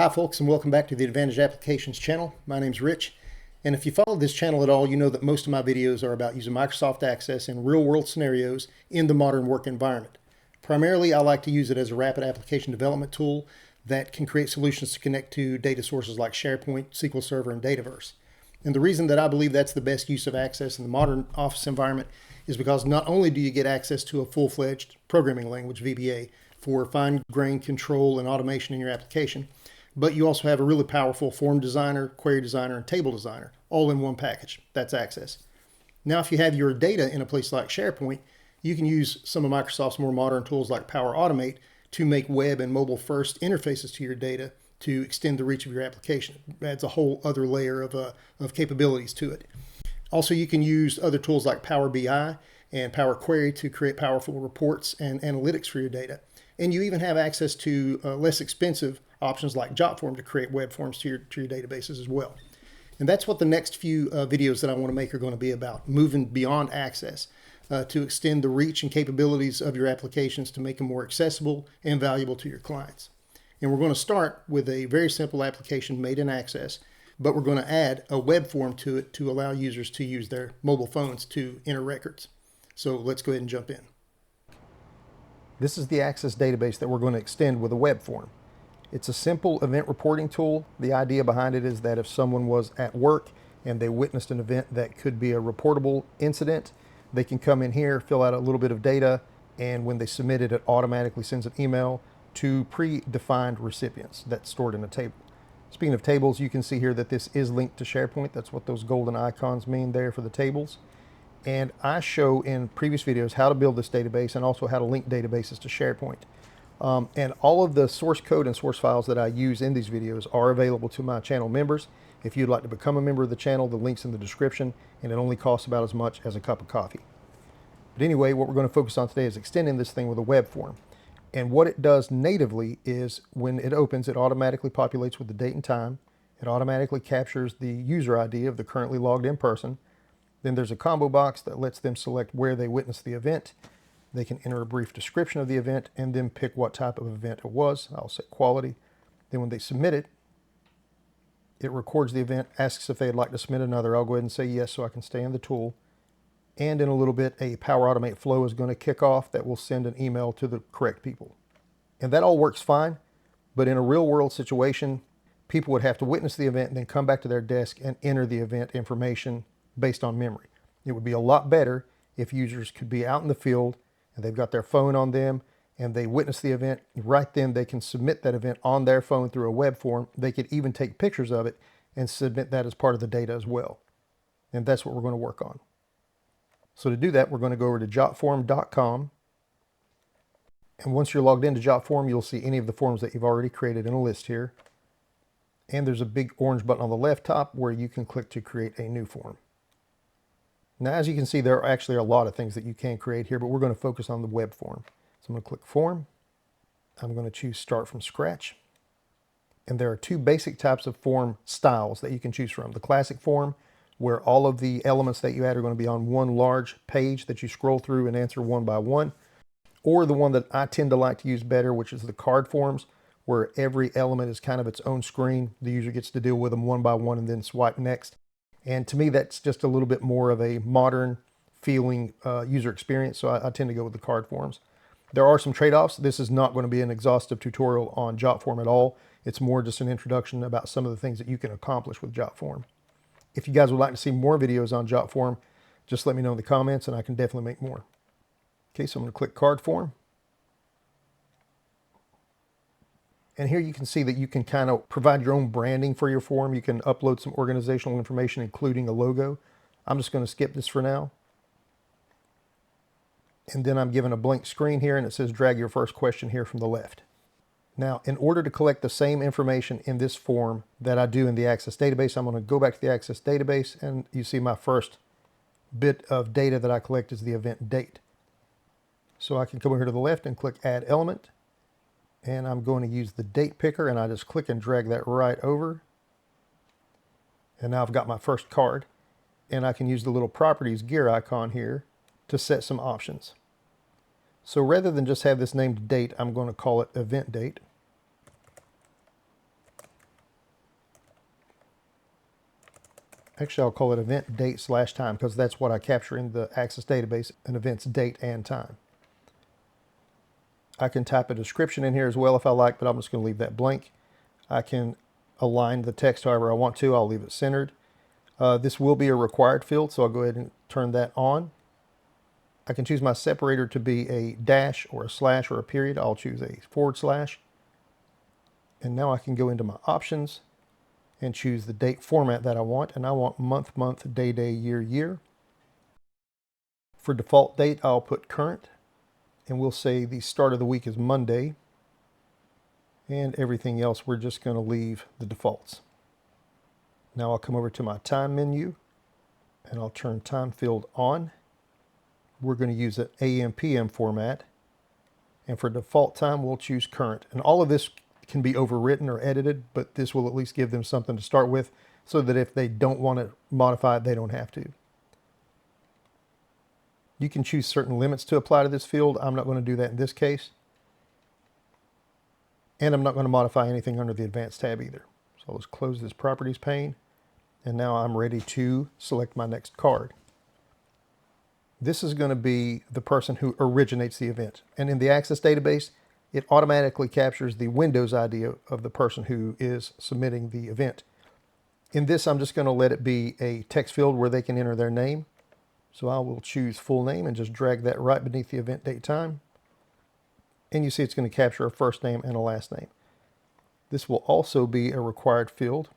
Hi folks, and welcome back to the Advantage Applications channel. My name's Rich, and if you follow this channel at all, you know that most of my videos are about using Microsoft Access in real-world scenarios in the modern work environment. Primarily, I like to use it as a rapid application development tool that can create solutions to connect to data sources like SharePoint, SQL Server, and Dataverse. And the reason that I believe that's the best use of Access in the modern office environment is because not only do you get access to a full-fledged programming language, VBA, for fine-grained control and automation in your application, but you also have a really powerful form designer, query designer, and table designer, all in one package. That's Access. Now, if you have your data in a place like SharePoint, you can use some of Microsoft's more modern tools like Power Automate to make web and mobile first interfaces to your data to extend the reach of your application. It adds a whole other layer of capabilities to it. Also, you can use other tools like Power BI and Power Query to create powerful reports and analytics for your data. And you even have access to less expensive options like Jotform to create web forms to your databases as well. And that's what the next few videos that I want to make are going to be about, moving beyond Access to extend the reach and capabilities of your applications to make them more accessible and valuable to your clients. And we're going to start with a very simple application made in Access, but we're going to add a web form to it to allow users to use their mobile phones to enter records. So let's go ahead and jump in. This is the Access database that we're going to extend with a web form. It's a simple event reporting tool. The idea behind it is that if someone was at work and they witnessed an event that could be a reportable incident, they can come in here, fill out a little bit of data, and when they submit it, it automatically sends an email to predefined recipients that's stored in a table. Speaking of tables, you can see here that this is linked to SharePoint. That's what those golden icons mean there for the tables. And I show in previous videos how to build this database and also how to link databases to SharePoint. And all of the source code and source files that I use in these videos are available to my channel members. If you'd like to become a member of the channel, the link's in the description, and it only costs about as much as a cup of coffee. But anyway, what we're going to focus on today is extending this thing with a web form. And what it does natively is when it opens, it automatically populates with the date and time. It automatically captures the user ID of the currently logged in person. Then there's a combo box that lets them select where they witnessed the event. They can enter a brief description of the event and then pick what type of event it was. I'll say quality. Then when they submit it, it records the event, asks if they'd like to submit another. I'll go ahead and say yes so I can stay in the tool. And in a little bit, a Power Automate flow is going to kick off that will send an email to the correct people. And that all works fine, but in a real world situation, people would have to witness the event and then come back to their desk and enter the event information based on memory. It would be a lot better if users could be out in the field and they've got their phone on them and they witness the event. Right then they can submit that event on their phone through a web form. They could even take pictures of it and submit that as part of the data as well. And that's what we're going to work on. So to do that, we're going to go over to jotform.com. And once you're logged into Jotform, you'll see any of the forms that you've already created in a list here. And there's a big orange button on the left top where you can click to create a new form. Now, as you can see, there are actually a lot of things that you can create here, but we're going to focus on the web form. So I'm going to click Form. I'm going to choose Start from Scratch. And there are two basic types of form styles that you can choose from. The classic form, where all of the elements that you add are going to be on one large page that you scroll through and answer one by one. Or the one that I tend to like to use better, which is the card forms, where every element is kind of its own screen. The user gets to deal with them one by one and then swipe next. And to me, that's just a little bit more of a modern feeling user experience, so I tend to go with the card forms. There are some trade-offs. This is not going to be an exhaustive tutorial on Jotform at all. It's more just an introduction about some of the things that you can accomplish with Jotform. If you guys would like to see more videos on Jotform, just let me know in the comments and I can definitely make more. Okay, so I'm going to click Card Form. And here you can see that you can kind of provide your own branding for your form. You can upload some organizational information, including a logo. I'm just going to skip this for now. And then I'm given a blank screen here, and it says drag your first question here from the left. Now, in order to collect the same information in this form that I do in the Access database, I'm going to go back to the Access database, and you see my first bit of data that I collect is the event date. So I can come over here to the left and click Add Element. And I'm going to use the date picker, and I just click and drag that right over. And now I've got my first card. And I can use the little properties gear icon here to set some options. So rather than just have this named date, I'm going to call it event date. Actually, I'll call it event date / time because that's what I capture in the Access database, an event's date and time. I can type a description in here as well if I like, but I'm just going to leave that blank. I can align the text however I want to. I'll leave it centered. This will be a required field, so I'll go ahead and turn that on. I can choose my separator to be a dash or a slash or a period. I'll choose a /. And now I can go into my options and choose the date format that I want. And I want month, month, day, day, year, year. For default date, I'll put current. And we'll say the start of the week is Monday. And everything else, we're just going to leave the defaults. Now I'll come over to my time menu and I'll turn time field on. We're going to use an AM/PM format. And for default time, we'll choose current. And all of this can be overwritten or edited, but this will at least give them something to start with so that if they don't want to modify it, they don't have to. You can choose certain limits to apply to this field. I'm not going to do that in this case. And I'm not going to modify anything under the Advanced tab either. So I'll just close this Properties pane. And now I'm ready to select my next card. This is going to be the person who originates the event. And in the Access database, it automatically captures the Windows ID of the person who is submitting the event. In this, I'm just going to let it be a text field where they can enter their name. So I will choose full name and just drag that right beneath the event date time. And you see it's going to capture a first name and a last name. This will also be a required field.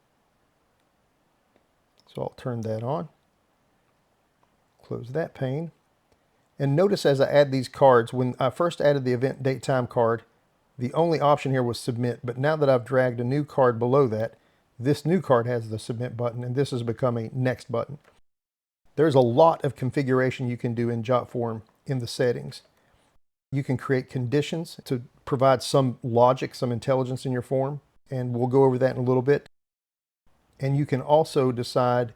So I'll turn that on. Close that pane. And notice as I add these cards, when I first added the event date time card, the only option here was submit. But now that I've dragged a new card below that, this new card has the submit button, and this has become a next button. There's a lot of configuration you can do in Jotform in the settings. You can create conditions to provide some logic, some intelligence in your form, and we'll go over that in a little bit. And you can also decide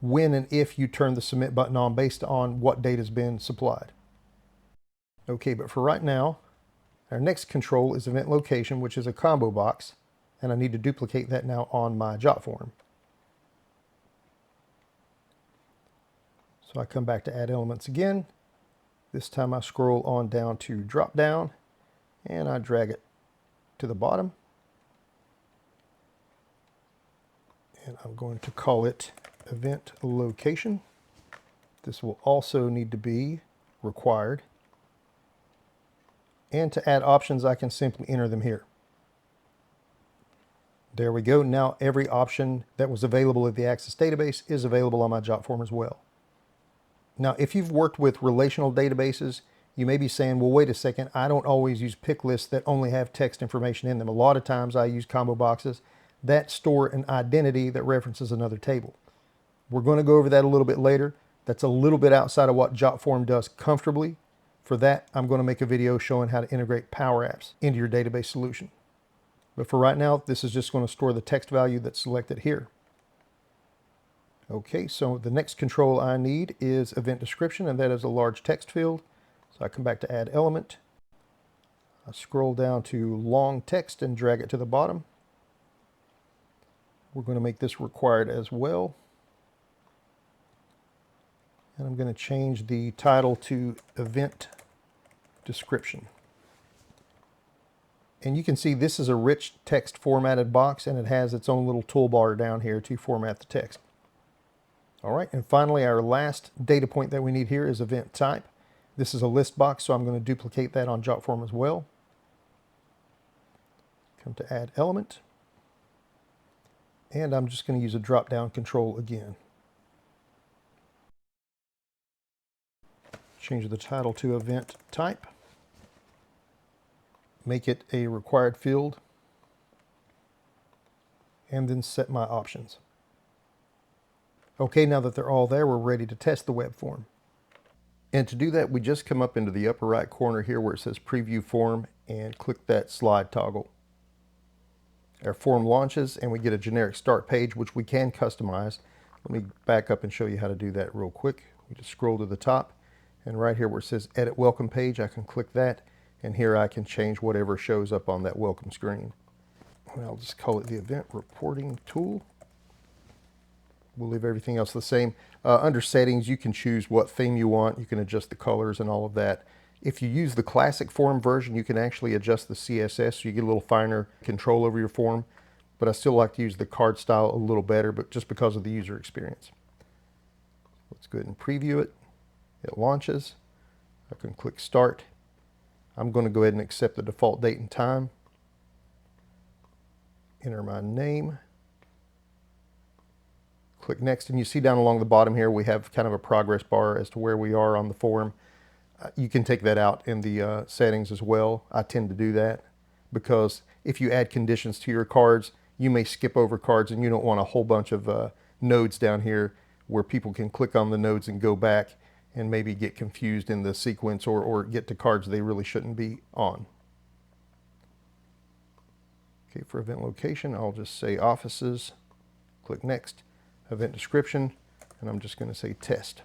when and if you turn the submit button on based on what date has been supplied. Okay, but for right now, our next control is event location, which is a combo box, and I need to duplicate that now on my Jotform. So I come back to add elements again. This time I scroll on down to drop down and I drag it to the bottom. And I'm going to call it event location. This will also need to be required. And to add options, I can simply enter them here. There we go. Now every option that was available in the Access database is available on my Jotform as well. Now, if you've worked with relational databases, you may be saying, well, wait a second, I don't always use pick lists that only have text information in them. A lot of times I use combo boxes that store an identity that references another table. We're going to go over that a little bit later. That's a little bit outside of what Jotform does comfortably. For that, I'm going to make a video showing how to integrate Power Apps into your database solution. But for right now, this is just going to store the text value that's selected here. Okay, so the next control I need is event description, and that is a large text field. So I come back to add element. I scroll down to long text and drag it to the bottom. We're going to make this required as well. And I'm going to change the title to event description. And you can see this is a rich text formatted box, and it has its own little toolbar down here to format the text. All right, and finally our last data point that we need here is event type. This is a list box, so I'm going to duplicate that on Jotform as well. Come to add element. And I'm just going to use a drop-down control again. Change the title to event type. Make it a required field. And then set my options. Okay, now that they're all there, we're ready to test the web form. And to do that, we just come up into the upper right corner here where it says Preview Form and click that slide toggle. Our form launches and we get a generic start page, which we can customize. Let me back up and show you how to do that real quick. We just scroll to the top, and right here where it says Edit Welcome Page, I can click that, and here I can change whatever shows up on that welcome screen. And I'll just call it the Event Reporting Tool. We'll leave everything else the same. Under settings, you can choose what theme you want. You can adjust the colors and all of that. If you use the classic form version, you can actually adjust the CSS so you get a little finer control over your form. But I still like to use the card style a little better, but just because of the user experience. Let's go ahead and preview it. It launches. I can click Start. I'm going to go ahead and accept the default date and time. Enter my name. Click Next, and you see down along the bottom here we have kind of a progress bar as to where we are on the form. You can take that out in the settings as well. I tend to do that because if you add conditions to your cards, you may skip over cards and you don't want a whole bunch of nodes down here where people can click on the nodes and go back and maybe get confused in the sequence or get to cards they really shouldn't be on. Okay, for event location, I'll just say offices, click Next, event description, and I'm just going to say test.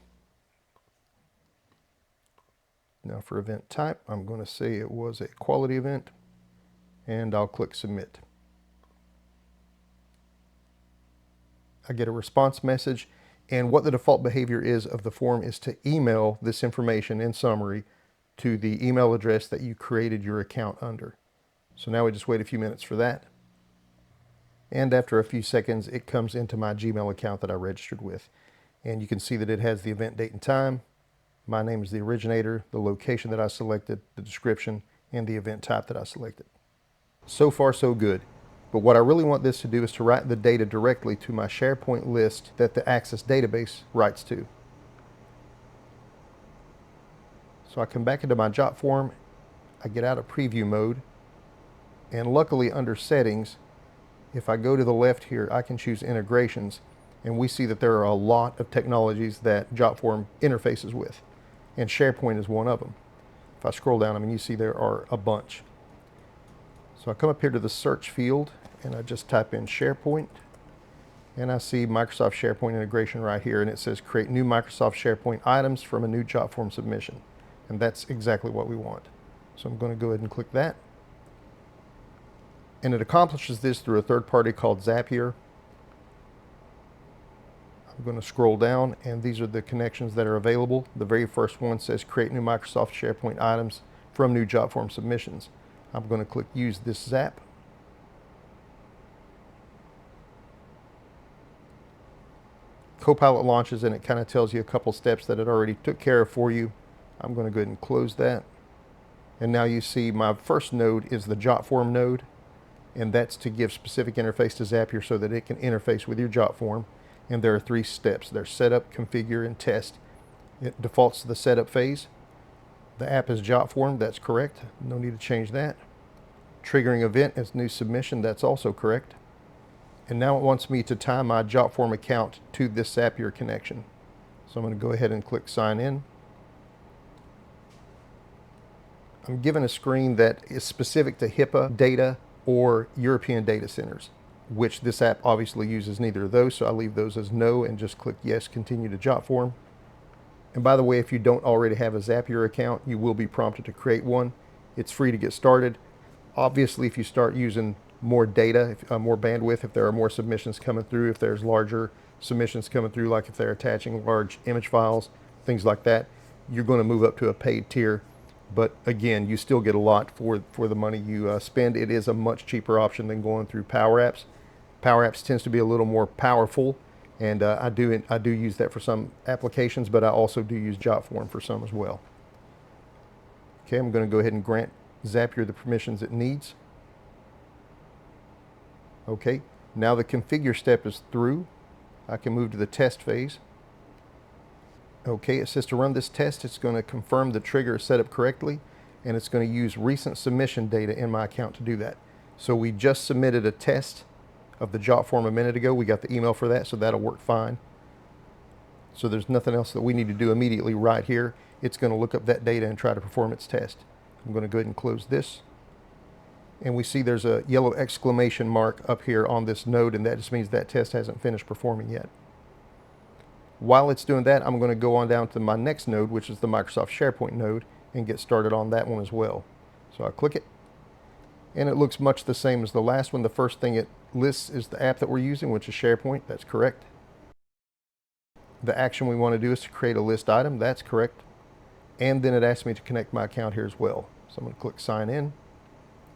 Now for event type, I'm going to say it was a quality event, and I'll click submit. I get a response message, and what the default behavior is of the form is to email this information in summary to the email address that you created your account under. So now we just wait a few minutes for that. And after a few seconds, it comes into my Gmail account that I registered with. And you can see that it has the event date and time. My name is the originator, the location that I selected, the description, and the event type that I selected. So far, so good. But what I really want this to do is to write the data directly to my SharePoint list that the Access database writes to. So I come back into my Jotform, I get out of preview mode, and luckily under settings, if I go to the left here, I can choose integrations, and we see that there are a lot of technologies that Jotform interfaces with, and SharePoint is one of them. If I scroll down, I mean, you see there are a bunch. So I come up here to the search field, and I just type in SharePoint, and I see Microsoft SharePoint integration right here, and it says create new Microsoft SharePoint items from a new Jotform submission, and that's exactly what we want. So I'm going to go ahead and click that. And it accomplishes this through a third party called Zapier. I'm going to scroll down, and these are the connections that are available. The very first one says create new Microsoft SharePoint items from new Jotform submissions. I'm going to click use this Zap. Copilot launches, and it kind of tells you a couple steps that it already took care of for you. I'm going to go ahead and close that. And now you see my first node is the Jotform node. And that's to give specific interface to Zapier so that it can interface with your Jotform. And there are 3 steps. There's setup, configure, and test. It defaults to the setup phase. The app is Jotform, that's correct. No need to change that. Triggering event is new submission, that's also correct. And now it wants me to tie my Jotform account to this Zapier connection. So I'm going to go ahead and click sign in. I'm given a screen that is specific to HIPAA data or European data centers, which this app obviously uses neither of those, so I leave those as no and just click yes, continue to Jotform. And by the way, if you don't already have a Zapier account, you will be prompted to create one. It's free to get started. Obviously, if you start using more data, more bandwidth, if there are more submissions coming through, if there's larger submissions coming through, like if they're attaching large image files, things like that, you're going to move up to a paid tier. But again, you still get a lot for the money you spend. It is a much cheaper option than going through Power Apps. Power Apps tends to be a little more powerful, and I do use that for some applications, but I also do use Jotform for some as well. Okay, I'm going to go ahead and grant Zapier the permissions it needs. Okay, now the configure step is through. I can move to the test phase. Okay, it says to run this test, it's going to confirm the trigger is set up correctly, and it's going to use recent submission data in my account to do that. So we just submitted a test of the Jotform a minute ago. We got the email for that, so that'll work fine. So there's nothing else that we need to do immediately right here. It's going to look up that data and try to perform its test. I'm going to go ahead and close this. And we see there's a yellow exclamation mark up here on this node, and that just means that test hasn't finished performing yet. While it's doing that, I'm going to go on down to my next node, which is the Microsoft SharePoint node, and get started on that one as well. So I click it, and it looks much the same as the last one. The first thing it lists is the app that we're using, which is SharePoint. That's correct. The action we want to do is to create a list item. That's correct. And then it asks me to connect my account here as well. So I'm going to click sign in.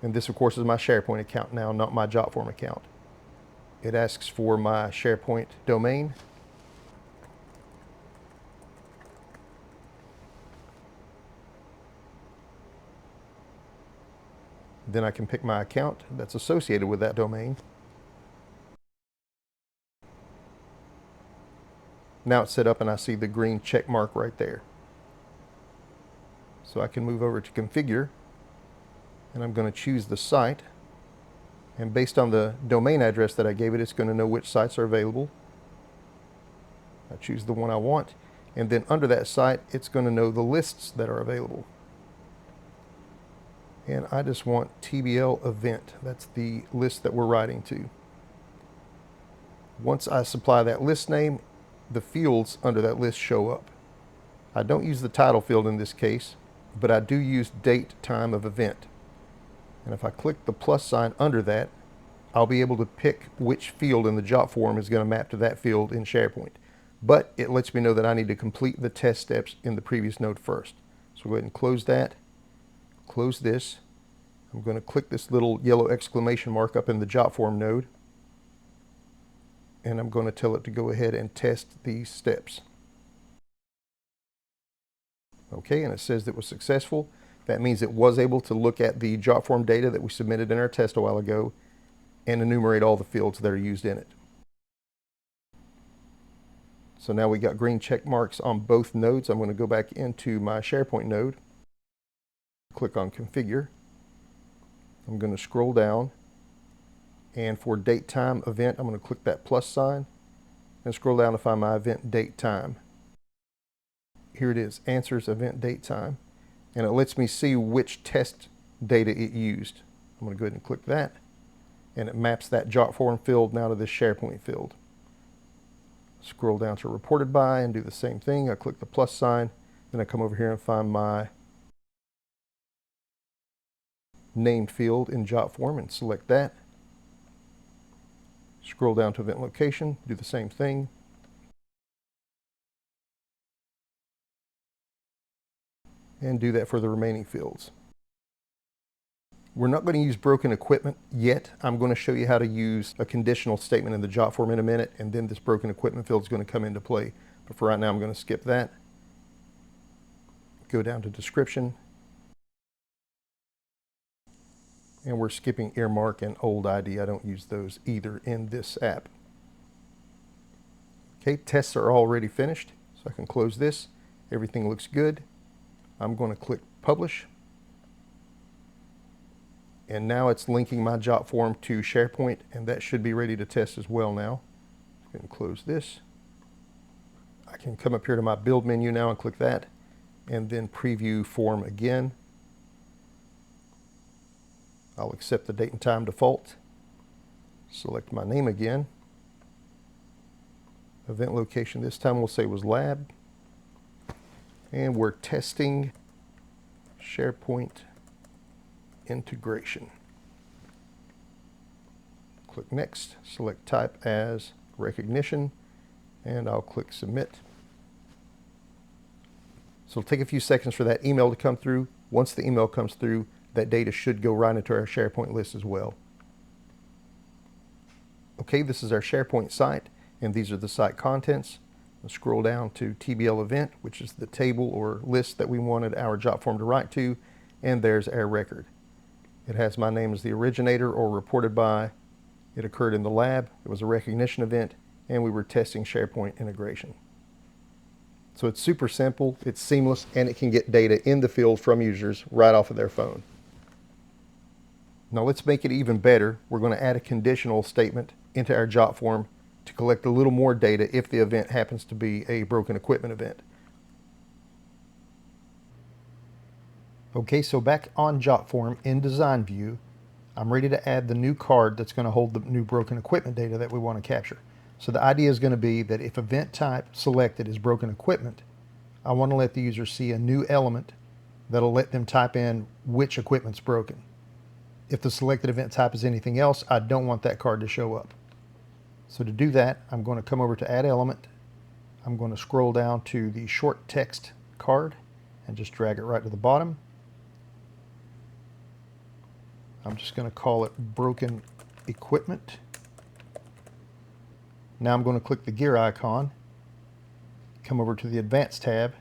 And this, of course, is my SharePoint account now, not my Jotform account. It asks for my SharePoint domain. Then I can pick my account that's associated with that domain. Now it's set up and I see the green check mark right there. So I can move over to configure, and I'm going to choose the site. And based on the domain address that I gave it, it's going to know which sites are available. I choose the one I want, and then under that site, it's going to know the lists that are available. And I just want TBL event. That's the list that we're writing to. Once I supply that list name, the fields under that list show up. I don't use the title field in this case, but I do use date, time of event. And if I click the plus sign under that, I'll be able to pick which field in the Jotform is going to map to that field in SharePoint. But it lets me know that I need to complete the test steps in the previous node first. So go ahead and close that. Close this. I'm going to click this little yellow exclamation mark up in the Jotform node. And I'm going to tell it to go ahead and test these steps. Okay, and it says it was successful. That means it was able to look at the Jotform data that we submitted in our test a while ago and enumerate all the fields that are used in it. So now we got green check marks on both nodes. I'm going to go back into my SharePoint node, click on configure. I'm going to scroll down, and for date time event, I'm going to click that plus sign and scroll down to find my event date time. Here it is, answers event date time, and it lets me see which test data it used. I'm going to go ahead and click that, and it maps that Jotform field now to this SharePoint field. Scroll down to reported by and do the same thing. I click the plus sign, then I come over here and find my named field in Jotform and select that. Scroll down to event location, do the same thing. And do that for the remaining fields. We're not going to use broken equipment yet. I'm going to show you how to use a conditional statement in the Jotform in a minute, and then this broken equipment field is going to come into play. But for right now, I'm going to skip that. Go down to description. And we're skipping earmark and old ID. I don't use those either in this app. Okay, tests are already finished, so I can close this. Everything looks good. I'm going to click publish. And now it's linking my Jotform to SharePoint, and that should be ready to test as well now. Go ahead and close this. I can come up here to my build menu now and click that, and then preview form again. I'll accept the date and time default. Select my name again. Event location this time we'll say was lab. And we're testing SharePoint integration. Click next, select type as recognition, and I'll click submit. So it'll take a few seconds for that email to come through. Once the email comes through, that data should go right into our SharePoint list as well. Okay, this is our SharePoint site, and these are the site contents. I'll scroll down to TBL event, which is the table or list that we wanted our Jotform to write to, and there's our record. It has my name as the originator or reported by. It occurred in the lab. It was a recognition event, and we were testing SharePoint integration. So it's super simple, it's seamless, and it can get data in the field from users right off of their phone. Now let's make it even better. We're going to add a conditional statement into our Jotform to collect a little more data if the event happens to be a broken equipment event. Okay, so back on Jotform in Design View, I'm ready to add the new card that's going to hold the new broken equipment data that we want to capture. So the idea is going to be that if event type selected is broken equipment, I want to let the user see a new element that'll let them type in which equipment's broken. If the selected event type is anything else, I don't want that card to show up. So to do that, I'm going to come over to Add Element. I'm going to scroll down to the short text card and just drag it right to the bottom. I'm just going to call it broken equipment. Now I'm going to click the gear icon, come over to the Advanced tab,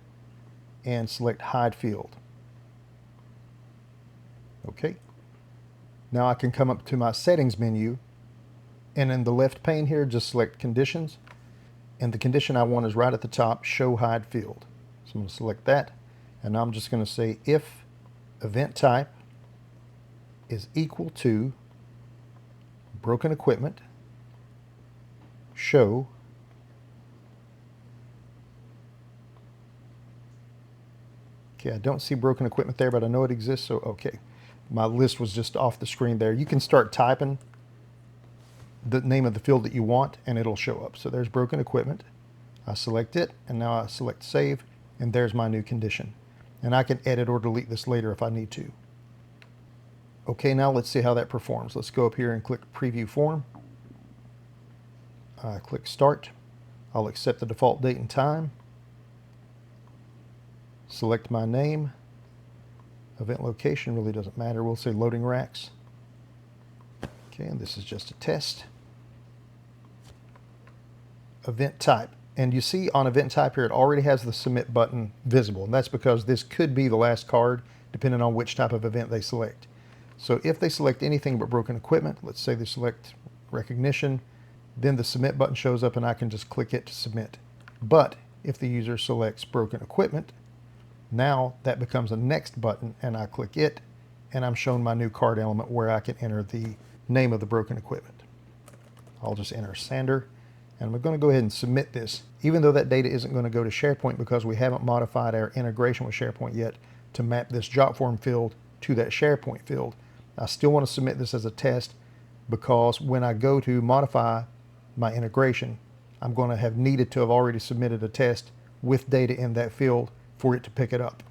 and select Hide Field. Okay. Now I can come up to my Settings menu, and in the left pane here, just select Conditions. And the condition I want is right at the top, Show Hide Field. So I'm going to select that, and I'm just going to say if event type is equal to broken equipment, show okay, I don't see broken equipment there, but I know it exists, so okay. My list was just off the screen there. You can start typing the name of the field that you want and it'll show up. So there's broken equipment. I select it, and now I select save, and there's my new condition. And I can edit or delete this later if I need to. Okay, now let's see how that performs. Let's go up here and click Preview Form. Click Start. I'll accept the default date and time. Select my name. Event location really doesn't matter. We'll say loading racks. Okay, and this is just a test. Event type. And you see on event type here, it already has the submit button visible. And that's because this could be the last card, depending on which type of event they select. So if they select anything but broken equipment, let's say they select recognition, then the submit button shows up and I can just click it to submit. But if the user selects broken equipment, now that becomes a next button, and I click it, and I'm shown my new card element where I can enter the name of the broken equipment. I'll just enter Sander, and I'm going to go ahead and submit this, even though that data isn't going to go to SharePoint because we haven't modified our integration with SharePoint yet to map this Jotform field to that SharePoint field. I still want to submit this as a test because when I go to modify my integration, I'm going to have needed to have already submitted a test with data in that field for it to pick it up.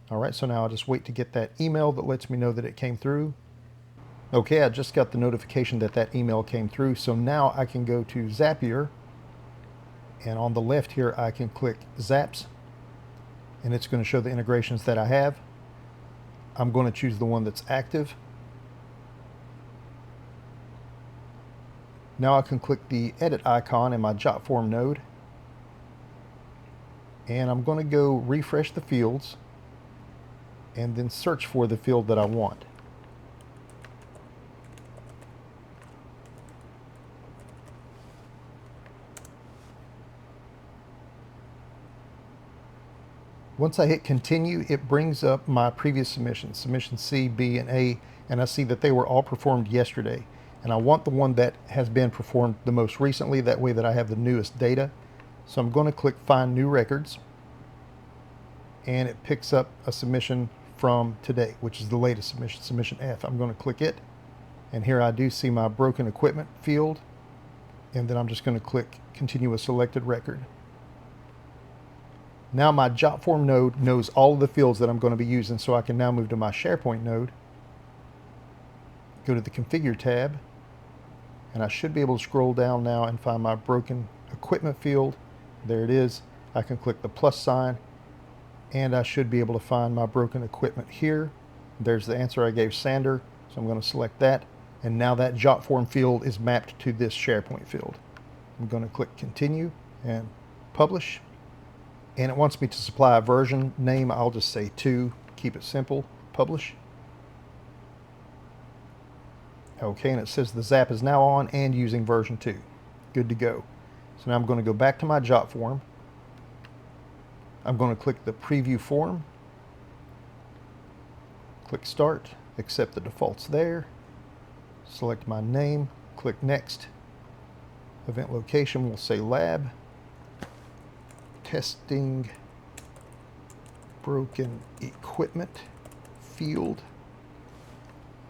All right, so now I'll just wait to get that email that lets me know that it came through. Okay, I just got the notification that that email came through, so now I can go to Zapier, and on the left here I can click Zaps, and it's going to show the integrations that I have. I'm going to choose the one that's active. Now I can click the edit icon in my Jotform node, and I'm going to go refresh the fields and then search for the field that I want. Once I hit continue, it brings up my previous submissions, submission C, B, and A, and I see that they were all performed yesterday. And I want the one that has been performed the most recently, that way that I have the newest data. So I'm going to click Find New Records, and it picks up a submission from today, which is the latest submission, submission F. I'm going to click it, and here I do see my broken equipment field, and then I'm just going to click Continue with Selected Record. Now my Jotform node knows all of the fields that I'm going to be using, so I can now move to my SharePoint node, go to the Configure tab, and I should be able to scroll down now and find my broken equipment field. There it is. I can click the plus sign, and I should be able to find my broken equipment here. There's the answer I gave Sander, so I'm going to select that, and now that Jotform field is mapped to this SharePoint field. I'm going to click Continue and Publish, and it wants me to supply a version name. I'll just say 2, keep it simple, Publish. Okay, and it says the Zap is now on and using version 2. Good to go. So now I'm going to go back to my Jotform. I'm going to click the Preview Form, click Start, accept the defaults there, select my name, click Next. Event location will say Lab, Testing Broken Equipment Field,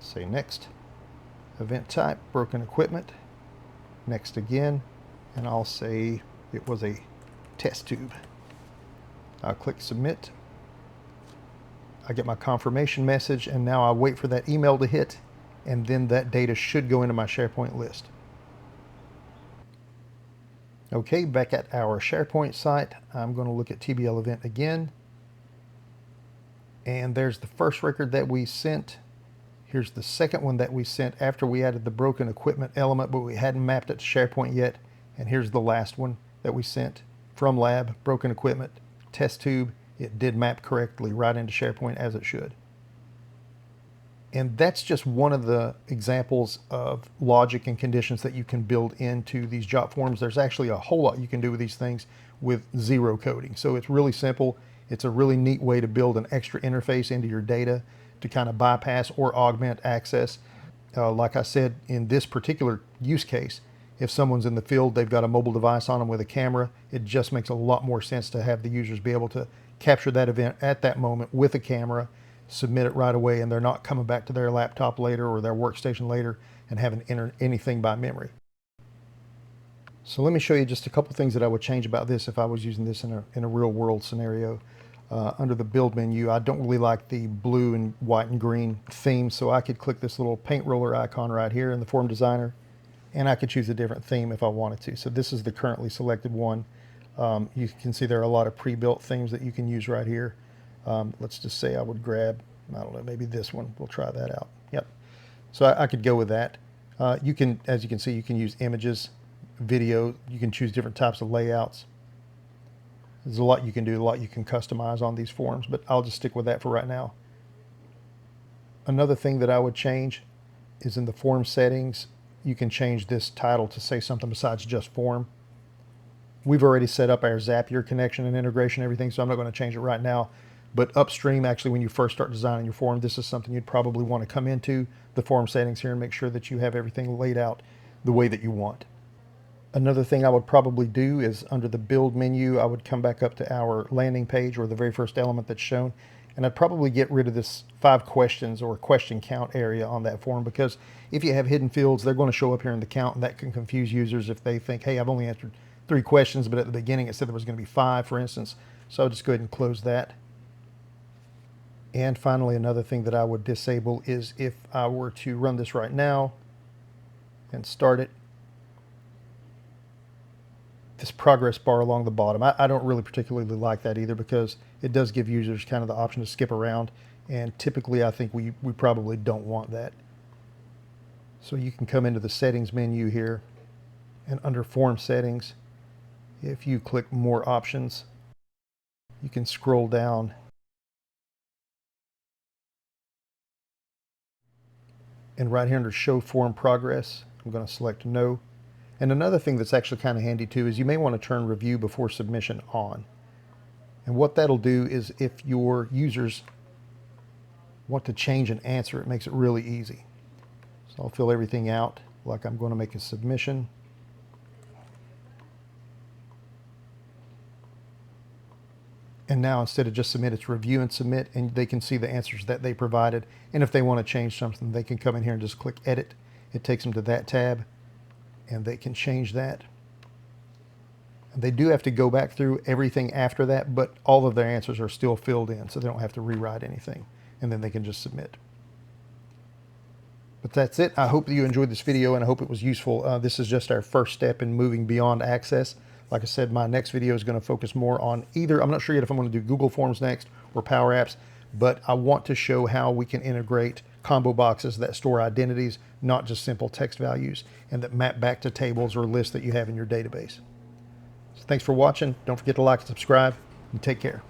say Next. Event type, broken equipment, next again, and I'll say it was a test tube. I'll click submit. I get my confirmation message, and now I wait for that email to hit, and then that data should go into my SharePoint list. Okay, back at our SharePoint site, I'm going to look at TBL event again. And there's the first record that we sent. Here's the second one that we sent after we added the broken equipment element, but we hadn't mapped it to SharePoint yet. And here's the last one that we sent from lab, broken equipment, test tube. It did map correctly right into SharePoint as it should. And that's just one of the examples of logic and conditions that you can build into these Jotforms. There's actually a whole lot you can do with these things with zero coding. So it's really simple. It's a really neat way to build an extra interface into your data to kind of bypass or augment access. Like I said, in this particular use case, if someone's in the field, they've got a mobile device on them with a camera, it just makes a lot more sense to have the users be able to capture that event at that moment with a camera, submit it right away, and they're not coming back to their laptop later or their workstation later and having to enter anything by memory. So let me show you just a couple things that I would change about this if I was using this in a real world scenario. Under the build menu, I don't really like the blue and white and green theme, so I could click this little paint roller icon right here in the form designer, and I could choose a different theme if I wanted to. So this is the currently selected one. You can see there are a lot of pre-built themes that you can use right here. Let's just say I would grab, I don't know, maybe this one. We'll try that out. Yep. So I could go with that. You can, as you can see, you can use images, video. You can choose different types of layouts. There's a lot you can do, a lot you can customize on these forms, but I'll just stick with that for right now. Another thing that I would change is in the form settings, you can change this title to say something besides just form. We've already set up our Zapier connection and integration and everything, so I'm not going to change it right now. But upstream, actually, when you first start designing your form, this is something you'd probably want to come into the form settings here and make sure that you have everything laid out the way that you want. Another thing I would probably do is under the build menu, I would come back up to our landing page or the very first element that's shown, and I'd probably get rid of this 5 questions or question count area on that form, because if you have hidden fields, they're going to show up here in the count, and that can confuse users if they think, hey, I've only answered 3 questions, but at the beginning it said there was going to be 5, for instance. So I'll just go ahead and close that. And finally, another thing that I would disable is if I were to run this right now and start it, this progress bar along the bottom. I don't really particularly like that either, because it does give users kind of the option to skip around, and typically I think we probably don't want that. So you can come into the settings menu here, and under form settings, if you click more options, you can scroll down and right here under show form progress, I'm going to select no. And another thing that's actually kind of handy too is you may want to turn review before submission on. And what that'll do is if your users want to change an answer, it makes it really easy. So I'll fill everything out like I'm going to make a submission. And now instead of just submit, it's review and submit, and they can see the answers that they provided. And if they want to change something, they can come in here and just click edit. It takes them to that tab, and they can change that. And they do have to go back through everything after that, but all of their answers are still filled in, so they don't have to rewrite anything. And then they can just submit. But that's it. I hope that you enjoyed this video, and I hope it was useful. This is just our first step in moving beyond Access. Like I said, my next video is going to focus more on either, I'm not sure yet if I'm going to do Google Forms next or Power Apps, but I want to show how we can integrate combo boxes that store identities, not just simple text values, and that map back to tables or lists that you have in your database. So thanks for watching. Don't forget to like and subscribe, and take care.